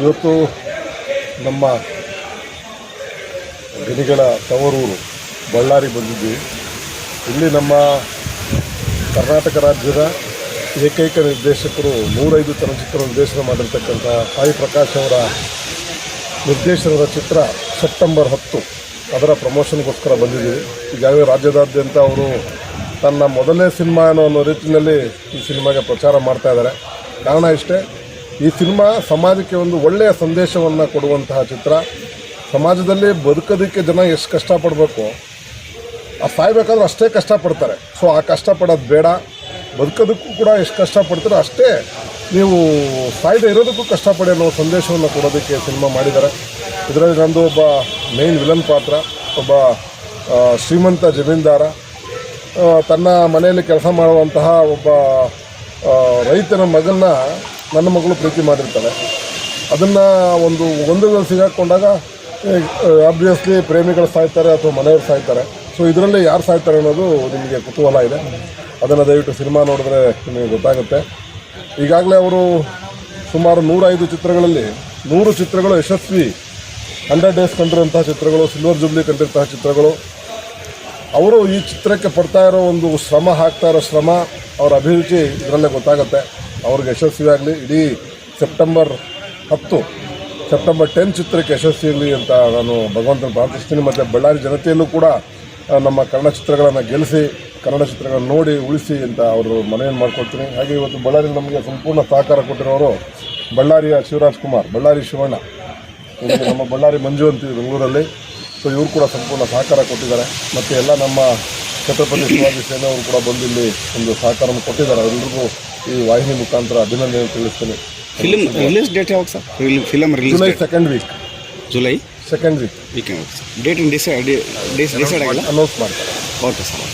ಇವತ್ತು ನಮ್ಮ ಗಣಿಗಳ ತವರೂರು ಬಳ್ಳಾರಿ ಬಂದಿದ್ವಿ. ಇಲ್ಲಿ ನಮ್ಮ ಕರ್ನಾಟಕ ರಾಜ್ಯದ ಏಕೈಕ ನಿರ್ದೇಶಕರು 105 ಚಲನಚಿತ್ರ ನಿರ್ದೇಶನ ಮಾಡಿರ್ತಕ್ಕಂಥ ಸಾಯಿ ಪ್ರಕಾಶ್ ಅವರ ನಿರ್ದೇಶನದ ಚಿತ್ರ ಸೆಪ್ಟೆಂಬರ್ 10 ಅದರ ಪ್ರಮೋಷನ್ಗೋಸ್ಕರ ಬಂದಿದ್ದೀವಿ. ಈಗಾಗಲೇ ರಾಜ್ಯದಾದ್ಯಂತ ಅವರು ತನ್ನ ಮೊದಲನೇ ಸಿನಿಮಾ ಅನ್ನೋ ರೀತಿಯಲ್ಲಿ ಈ ಸಿನಿಮಾಗೆ ಪ್ರಚಾರ ಮಾಡ್ತಾ ಇದ್ದಾರೆ. ಕಾರಣ ಇಷ್ಟೇ, ಈ ಸಿನಿಮಾ ಸಮಾಜಕ್ಕೆ ಒಂದು ಒಳ್ಳೆಯ ಸಂದೇಶವನ್ನು ಕೊಡುವಂತಹ ಚಿತ್ರ. ಸಮಾಜದಲ್ಲಿ ಬದುಕೋದಕ್ಕೆ ಜನ ಎಷ್ಟು ಕಷ್ಟಪಡಬೇಕು, ಆ ಸಾಯ್ಬೇಕಾದ್ರೂ ಅಷ್ಟೇ ಕಷ್ಟಪಡ್ತಾರೆ. ಸೊ ಆ ಕಷ್ಟಪಡೋದು ಬೇಡ, ಬದುಕೋದಕ್ಕೂ ಕೂಡ ಎಷ್ಟು ಕಷ್ಟಪಡ್ತಾರೋ ಅಷ್ಟೇ ನೀವು ಸಾಯ್ದೆ ಇರೋದಕ್ಕೂ ಕಷ್ಟಪಡಿ ಅನ್ನೋ ಸಂದೇಶವನ್ನು ಕೊಡೋದಕ್ಕೆ ಸಿನಿಮಾ ಮಾಡಿದ್ದಾರೆ. ಇದರಲ್ಲಿ ನಂದು ಒಬ್ಬ ಮೇನ್ ವಿಲನ್ ಪಾತ್ರ, ಒಬ್ಬ ಶ್ರೀಮಂತ ಜಮೀನ್ದಾರ ತನ್ನ ಮನೆಯಲ್ಲಿ ಕೆಲಸ ಮಾಡುವಂತಹ ಒಬ್ಬ ರೈತನ ಮಗನ್ನ ನನ್ನ ಮಗಳು ಪ್ರೀತಿ ಮಾಡಿರ್ತಾಳೆ. ಅದನ್ನು ಒಂದು ಗೊಂದಲದಲ್ಲಿ ಸಿಗಾಕೊಂಡಾಗ ಆಬ್ವಿಯಸ್ಲಿ ಪ್ರೇಮಿಗಳು ಸಾಯ್ತಾರೆ ಅಥವಾ ಮನೆಯವರು ಸಾಯ್ತಾರೆ. ಸೊ ಇದರಲ್ಲಿ ಯಾರು ಸಾಯ್ತಾರೆ ಅನ್ನೋದು ನಿಮಗೆ ಕುತೂಹಲ ಇದೆ. ಅದನ್ನು ದಯವಿಟ್ಟು ಸಿನಿಮಾ ನೋಡಿದ್ರೆ ನಿಮಗೆ ಗೊತ್ತಾಗುತ್ತೆ. ಈಗಾಗಲೇ ಅವರು ಸುಮಾರು 105 ಚಿತ್ರಗಳಲ್ಲಿ 100 ಚಿತ್ರಗಳು ಯಶಸ್ವಿ 100 ಡೇಸ್ ಕಂಡಿರುವಂತಹ ಚಿತ್ರಗಳು, ಸಿಲ್ವರ್ ಜೂಬ್ಲಿ ಕಂಡಿರುವಂತಹ ಚಿತ್ರಗಳು. ಅವರು ಈ ಚಿತ್ರಕ್ಕೆ ಪಡ್ತಾ ಇರೋ ಒಂದು ಶ್ರಮ, ಹಾಕ್ತಾ ಇರೋ ಶ್ರಮ, ಅವರ ಅಭಿರುಚಿ ಇದರಲ್ಲೇ ಗೊತ್ತಾಗುತ್ತೆ. ಅವ್ರಿಗೆ ಯಶಸ್ವಿಯಾಗಲಿ. ಇಡೀ ಸೆಪ್ಟೆಂಬರ್ 10 ಚಿತ್ರಕ್ಕೆ ಯಶಸ್ವಿಯಾಗಲಿ ಅಂತ ನಾನು ಭಗವಂತನ ಪ್ರಾರ್ಥಿಸ್ತೀನಿ. ಮತ್ತು ಬಳ್ಳಾರಿ ಜನತೆಯಲ್ಲೂ ಕೂಡ ನಮ್ಮ ಕನ್ನಡ ಚಿತ್ರಗಳನ್ನು ಗೆಲ್ಲಿಸಿ, ಕನ್ನಡ ಚಿತ್ರಗಳನ್ನು ನೋಡಿ ಉಳಿಸಿ ಅಂತ ಅವರು ಮನವಿಯನ್ನು ಮಾಡ್ಕೊಳ್ತೀನಿ. ಹಾಗೆ ಇವತ್ತು ಬಳ್ಳಾರಿ ನಮಗೆ ಸಂಪೂರ್ಣ ಸಹಕಾರ ಕೊಟ್ಟಿರೋರು ಬಳ್ಳಾರಿಯ ಶಿವರಾಜ್ ಕುಮಾರ್, ಬಳ್ಳಾರಿ ಶಿವಣ್ಣ, ನಮ್ಮ ಬಳ್ಳಾರಿ ಮಂಜು ಅಂತೀವಿ ಬೆಂಗಳೂರಲ್ಲಿ. ಸೊ ಇವರು ಕೂಡ ಸಂಪೂರ್ಣ ಸಹಕಾರ ಕೊಟ್ಟಿದ್ದಾರೆ. ಮತ್ತು ಎಲ್ಲ ನಮ್ಮ ಛತ್ರಪತಿ ಶಿವಾಜಿ ಸೇನೆಯವರು ಕೂಡ ಬಂದು ಇಲ್ಲಿ ಒಂದು ಸಹಕಾರವನ್ನು ಕೊಟ್ಟಿದ್ದಾರೆ. ಅವರೆಲ್ಲರಿಗೂ ಈ ವಾಹಿನಿ ಮುಖಾಂತರ ಅಭಿನಂದನೆ ತಿಳಿಸ್ತೀನಿ. ಫಿಲ್ಮ್ ರಿಲೀಸ್ ಡೇಟ್ ಯಾವಾಗ sir? Film release July 2nd week. July 2nd week date decide ಆಗಿಲ್ಲ, ಅನೌನ್ಸ್ ಮಾಡ್ತಾರೆ. Okay sir.